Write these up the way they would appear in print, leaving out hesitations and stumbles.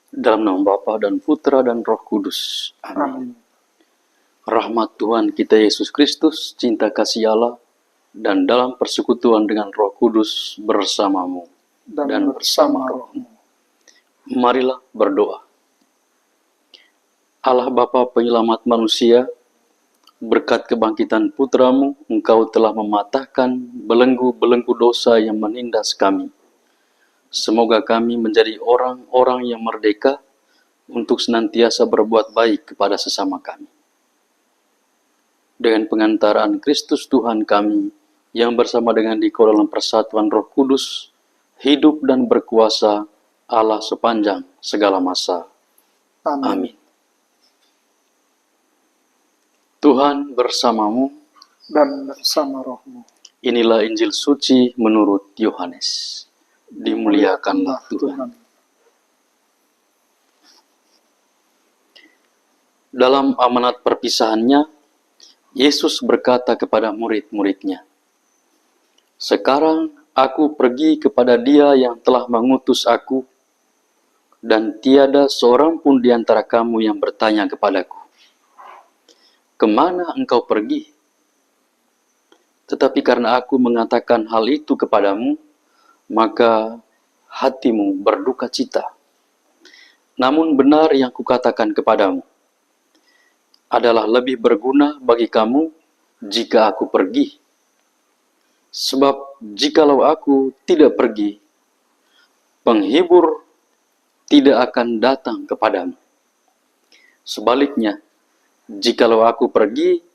Dalam nama Bapa dan Putra dan Roh Kudus. Amin. Amin. Rahmat Tuhan kita Yesus Kristus, cinta kasih Allah, dan dalam persekutuan dengan Roh Kudus bersamamu dan bersama rohmu. Marilah berdoa. Allah Bapa penyelamat manusia, berkat kebangkitan Putramu, Engkau telah mematahkan belenggu-belenggu dosa yang menindas kami. Semoga kami menjadi orang-orang yang merdeka untuk senantiasa berbuat baik kepada sesama kami. Dengan pengantaran Kristus Tuhan kami, yang bersama dengan Dikau dalam persatuan Roh Kudus, hidup dan berkuasa Allah sepanjang segala masa. Amin. Tuhan bersamamu Dan bersama rohmu. Inilah Injil suci menurut Yohanes. Dimuliakanlah Tuhan. Dalam amanat perpisahannya, Yesus berkata kepada murid-muridnya, "Sekarang aku pergi kepada Dia yang telah mengutus aku, dan tiada seorang pun di antara kamu yang bertanya kepadaku, 'Kemana engkau pergi?' Tetapi karena aku mengatakan hal itu kepadamu, maka hatimu berduka cita. Namun benar yang kukatakan kepadamu adalah lebih berguna bagi kamu jika aku pergi. Sebab jikalau aku tidak pergi, penghibur tidak akan datang kepadamu. Sebaliknya, jikalau aku pergi,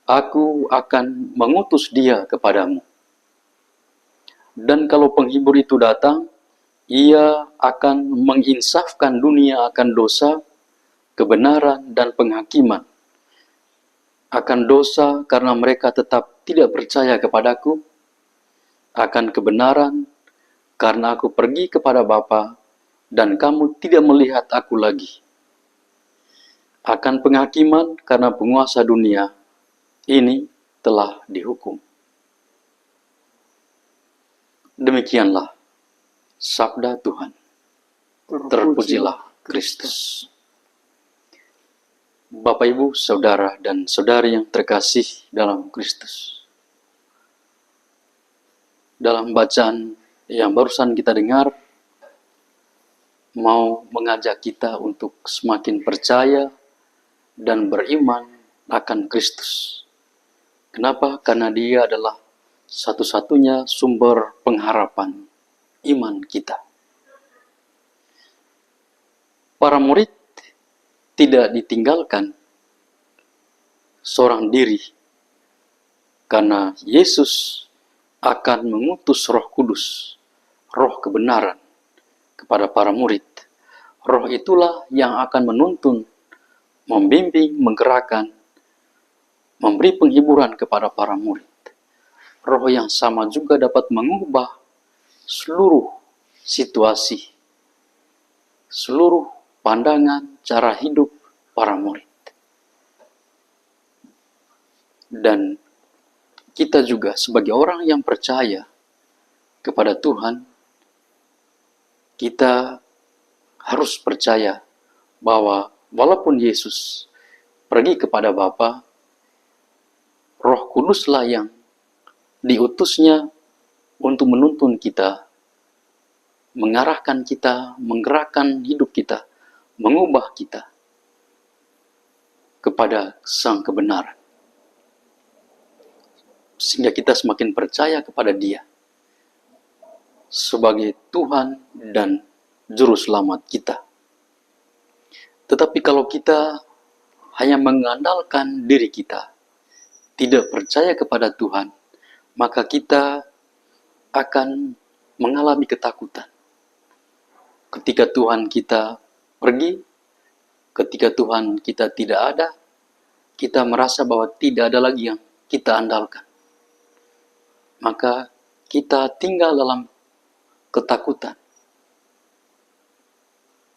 aku akan mengutus Dia kepadamu. Dan kalau penghibur itu datang, Ia akan menginsafkan dunia akan dosa, kebenaran, dan penghakiman. Akan dosa karena mereka tetap tidak percaya kepadaku, akan kebenaran karena aku pergi kepada Bapa dan kamu tidak melihat aku lagi. Akan penghakiman karena penguasa dunia ini telah dihukum." Demikianlah sabda Tuhan. Terpujilah Kristus. Bapak, Ibu, Saudara, dan Saudari yang terkasih dalam Kristus. Dalam bacaan yang barusan kita dengar, mau mengajak kita untuk semakin percaya dan beriman akan Kristus. Kenapa? Karena Dia adalah satu-satunya sumber pengharapan iman kita. Para murid tidak ditinggalkan seorang diri, karena Yesus akan mengutus Roh Kudus, Roh kebenaran, kepada para murid. Roh itulah yang akan menuntun, membimbing, menggerakkan, memberi penghiburan kepada para murid. Roh yang sama juga dapat mengubah seluruh situasi, seluruh pandangan, cara hidup para murid. Dan kita juga sebagai orang yang percaya kepada Tuhan, kita harus percaya bahwa walaupun Yesus pergi kepada Bapa, Roh Kuduslah yang diutusnya untuk menuntun kita, mengarahkan kita, menggerakkan hidup kita, mengubah kita kepada Sang Kebenaran. Sehingga kita semakin percaya kepada Dia sebagai Tuhan dan Juru Selamat kita. Tetapi kalau kita hanya mengandalkan diri kita, tidak percaya kepada Tuhan, maka kita akan mengalami ketakutan. Ketika Tuhan kita pergi, ketika Tuhan kita tidak ada, kita merasa bahwa tidak ada lagi yang kita andalkan. Maka kita tinggal dalam ketakutan,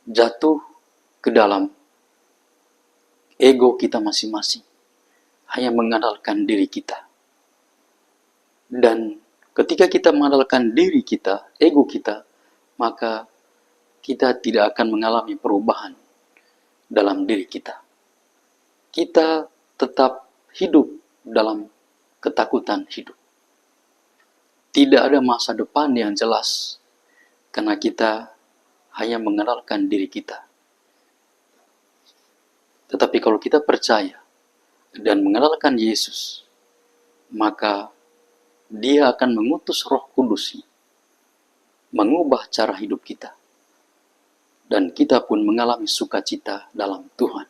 jatuh ke dalam ego kita masing-masing, hanya mengandalkan diri kita. Dan ketika kita mengandalkan diri kita, ego kita, maka kita tidak akan mengalami perubahan dalam diri kita. Kita tetap hidup dalam ketakutan hidup. Tidak ada masa depan yang jelas karena kita hanya mengenalkan diri kita. Tetapi kalau kita percaya dan mengenalkan Yesus, maka Dia akan mengutus Roh Kudus-Nya, mengubah cara hidup kita. Dan kita pun mengalami sukacita dalam Tuhan.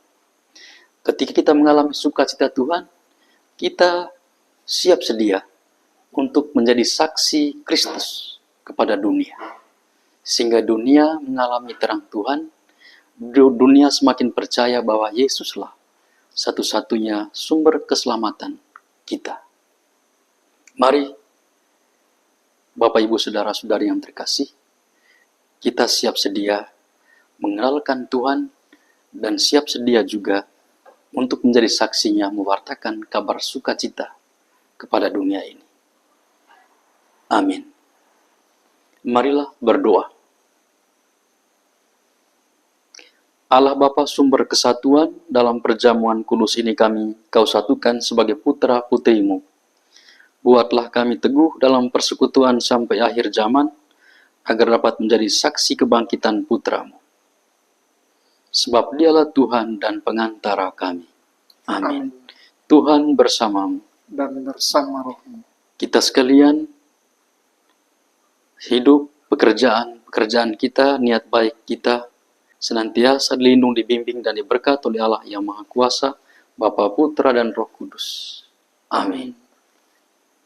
Ketika kita mengalami sukacita Tuhan, kita siap sedia untuk menjadi saksi Kristus kepada dunia. Sehingga dunia mengalami terang Tuhan, dunia semakin percaya bahwa Yesuslah satu-satunya sumber keselamatan kita. Mari, Bapak, Ibu, Saudara-saudari yang terkasih, kita siap sedia mengenalkan Tuhan dan siap sedia juga untuk menjadi saksinya mewartakan kabar sukacita kepada dunia ini. Amin. Marilah berdoa. Allah Bapa sumber kesatuan, dalam perjamuan kudus ini Kau satukan sebagai putra-putrimu. Buatlah kami teguh dalam persekutuan sampai akhir zaman, agar dapat menjadi saksi kebangkitan putra-Mu. Sebab Dialah Tuhan dan pengantara kami. Amin. Tuhan bersamamu. Dan bersama rohmu. Kita sekalian, hidup, pekerjaan kita, niat baik kita, senantiasa dilindung, dibimbing, dan diberkati oleh Allah yang Maha Kuasa, Bapa, Putra, dan Roh Kudus. Amin.